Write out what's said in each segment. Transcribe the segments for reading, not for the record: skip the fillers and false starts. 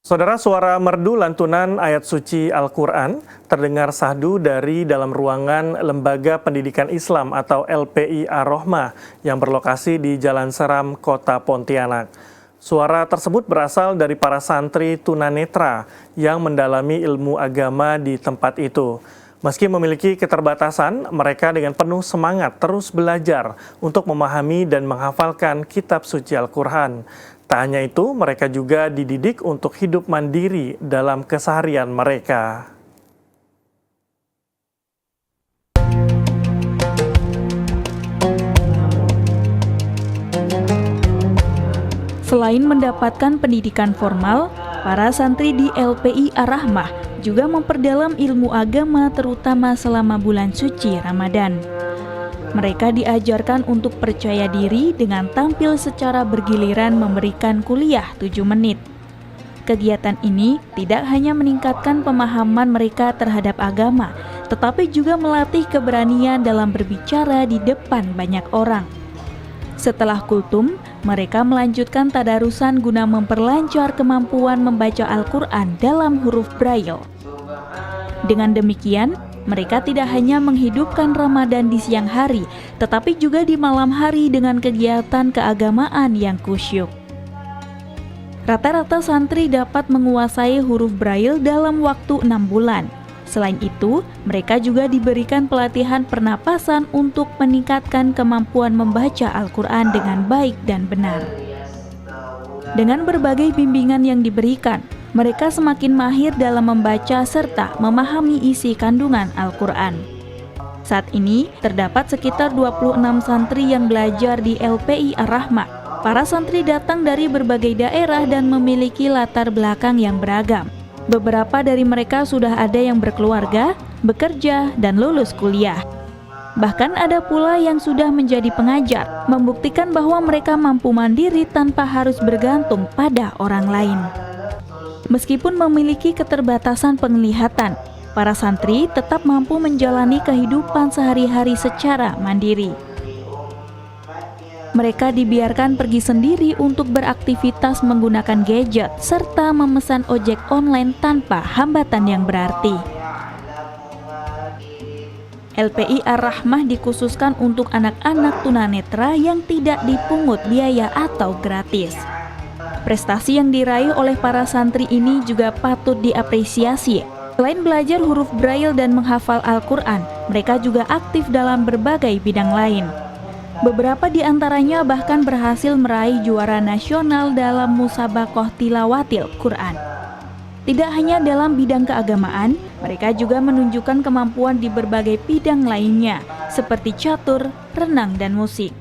Saudara, suara merdu lantunan ayat suci Al-Quran terdengar sahdu dari dalam ruangan Lembaga Pendidikan Islam atau LPI Ar-Rahmah yang berlokasi di Jalan Seram, Kota Pontianak. Suara tersebut berasal dari para santri tunanetra yang mendalami ilmu agama di tempat itu. Meski memiliki keterbatasan, mereka dengan penuh semangat terus belajar untuk memahami dan menghafalkan kitab suci Al-Quran. Tak hanya itu, mereka juga dididik untuk hidup mandiri dalam keseharian mereka. Selain mendapatkan pendidikan formal, para santri di LPI Ar-Rahmah juga memperdalam ilmu agama terutama selama bulan suci Ramadan. Mereka diajarkan untuk percaya diri dengan tampil secara bergiliran memberikan kuliah 7 menit. Kegiatan ini tidak hanya meningkatkan pemahaman mereka terhadap agama, tetapi juga melatih keberanian dalam berbicara di depan banyak orang. Setelah kultum, mereka melanjutkan tadarusan guna memperlancar kemampuan membaca Al-Quran dalam huruf Braille. Dengan demikian, mereka tidak hanya menghidupkan Ramadan di siang hari, tetapi juga di malam hari dengan kegiatan keagamaan yang kusyuk. Rata-rata santri dapat menguasai huruf Braille dalam waktu 6 bulan. Selain itu, mereka juga diberikan pelatihan pernapasan untuk meningkatkan kemampuan membaca Al-Quran dengan baik dan benar. Dengan berbagai bimbingan yang diberikan, mereka semakin mahir dalam membaca serta memahami isi kandungan Al-Quran. Saat ini, terdapat sekitar 26 santri yang belajar di LPI Ar-Rahmah. Para santri datang dari berbagai daerah dan memiliki latar belakang yang beragam. Beberapa dari mereka sudah ada yang berkeluarga, bekerja, dan lulus kuliah. Bahkan ada pula yang sudah menjadi pengajar, membuktikan bahwa mereka mampu mandiri tanpa harus bergantung pada orang lain. Meskipun memiliki keterbatasan penglihatan, para santri tetap mampu menjalani kehidupan sehari-hari secara mandiri. Mereka dibiarkan pergi sendiri untuk beraktivitas menggunakan gadget serta memesan ojek online tanpa hambatan yang berarti. LPI Ar-Rahmah dikhususkan untuk anak-anak tunanetra yang tidak dipungut biaya atau gratis. Prestasi yang diraih oleh para santri ini juga patut diapresiasi. Selain belajar huruf Braille dan menghafal Al-Quran, mereka juga aktif dalam berbagai bidang lain. Beberapa di antaranya bahkan berhasil meraih juara nasional dalam Musabaqah Tilawatil Quran. Tidak hanya dalam bidang keagamaan, mereka juga menunjukkan kemampuan di berbagai bidang lainnya, seperti catur, renang, dan musik.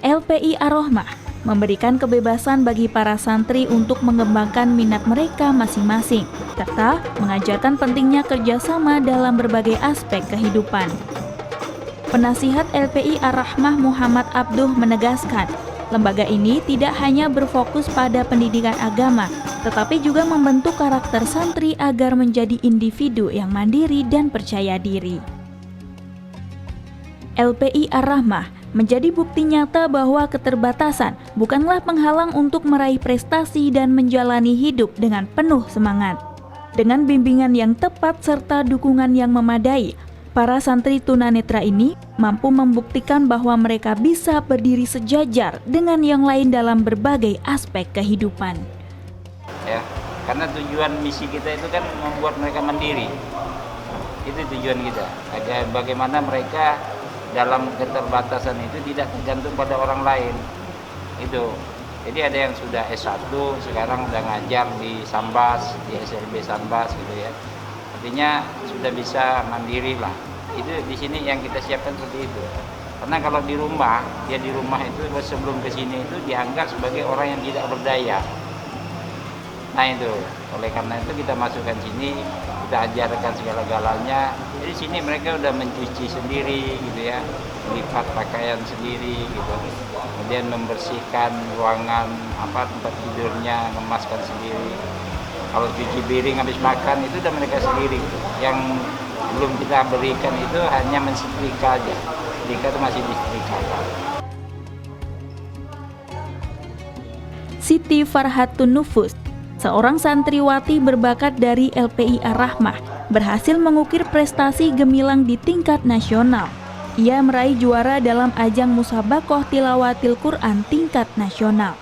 LPI Ar-Rahmah memberikan kebebasan bagi para santri untuk mengembangkan minat mereka masing-masing, serta mengajarkan pentingnya kerjasama dalam berbagai aspek kehidupan. Penasihat LPI Ar-Rahmah Muhammad Abduh menegaskan, lembaga ini tidak hanya berfokus pada pendidikan agama, tetapi juga membentuk karakter santri agar menjadi individu yang mandiri dan percaya diri. LPI Ar-Rahmah menjadi bukti nyata bahwa keterbatasan bukanlah penghalang untuk meraih prestasi dan menjalani hidup dengan penuh semangat. Dengan bimbingan yang tepat serta dukungan yang memadai, para santri tunanetra ini mampu membuktikan bahwa mereka bisa berdiri sejajar dengan yang lain dalam berbagai aspek kehidupan. Ya, karena tujuan misi kita itu kan membuat mereka mandiri. Itu tujuan kita. Agar bagaimana mereka dalam keterbatasan itu tidak tergantung pada orang lain. Itu. Jadi ada yang sudah S1, sekarang udah ngajar di Sambas, di SLB Sambas gitu ya. Artinya sudah bisa mandiri lah. Itu di sini yang kita siapkan seperti itu. Karena kalau di rumah, dia di rumah itu sebelum ke sini itu dianggap sebagai orang yang tidak berdaya. Nah itu, oleh karena itu kita masukkan sini, kita ajarkan segala-galanya. Jadi sini mereka udah mencuci sendiri gitu ya, melipat pakaian sendiri gitu. Kemudian membersihkan ruangan tempat tidurnya, memaskan sendiri. Kalau cuci piring habis makan itu udah mereka sendiri gitu. Yang belum kita berikan itu hanya mensetrika aja. Setrika itu masih disetrika. Siti Farhatun Nufus, seorang santriwati berbakat dari LPI Ar-Rahmah, berhasil mengukir prestasi gemilang di tingkat nasional. Ia meraih juara dalam ajang Musabaqah Tilawatil Quran tingkat nasional.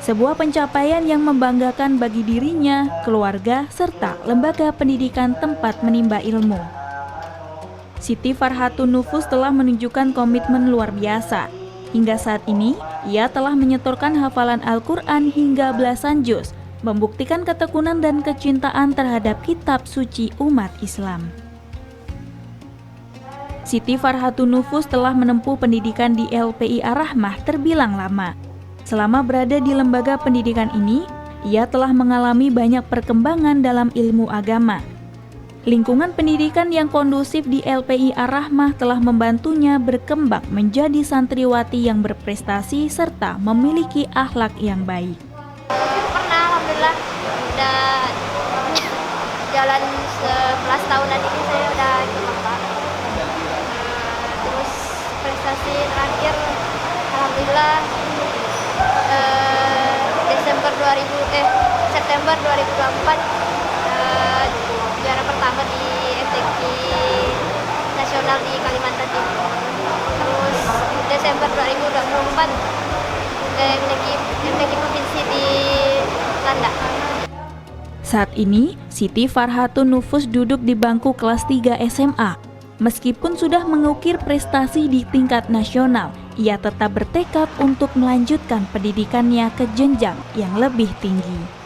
Sebuah pencapaian yang membanggakan bagi dirinya, keluarga, serta lembaga pendidikan tempat menimba ilmu. Siti Farhatun Nufus telah menunjukkan komitmen luar biasa. Hingga saat ini, ia telah menyetorkan hafalan Al-Quran hingga belasan juz, membuktikan ketekunan dan kecintaan terhadap kitab suci umat Islam. Siti Farhatun Nufus telah menempuh pendidikan di LPI Ar-Rahmah terbilang lama. Selama berada di lembaga pendidikan ini, ia telah mengalami banyak perkembangan dalam ilmu agama. Lingkungan pendidikan yang kondusif di LPI Ar-Rahmah telah membantunya berkembang menjadi santriwati yang berprestasi serta memiliki akhlak yang baik. Pernah, alhamdulillah, udah jalan 11 tahunan ini saya udah ikut. Terus prestasi terakhir, alhamdulillah, September 2024 juara pertama di MTQ nasional di Kalimantan Timur. Terus Desember 2024 MTQ provinsi di Landak. Saat ini, Siti Farhatun Nufus duduk di bangku kelas 3 SMA. Meskipun sudah mengukir prestasi di tingkat nasional, ia tetap bertekad untuk melanjutkan pendidikannya ke jenjang yang lebih tinggi.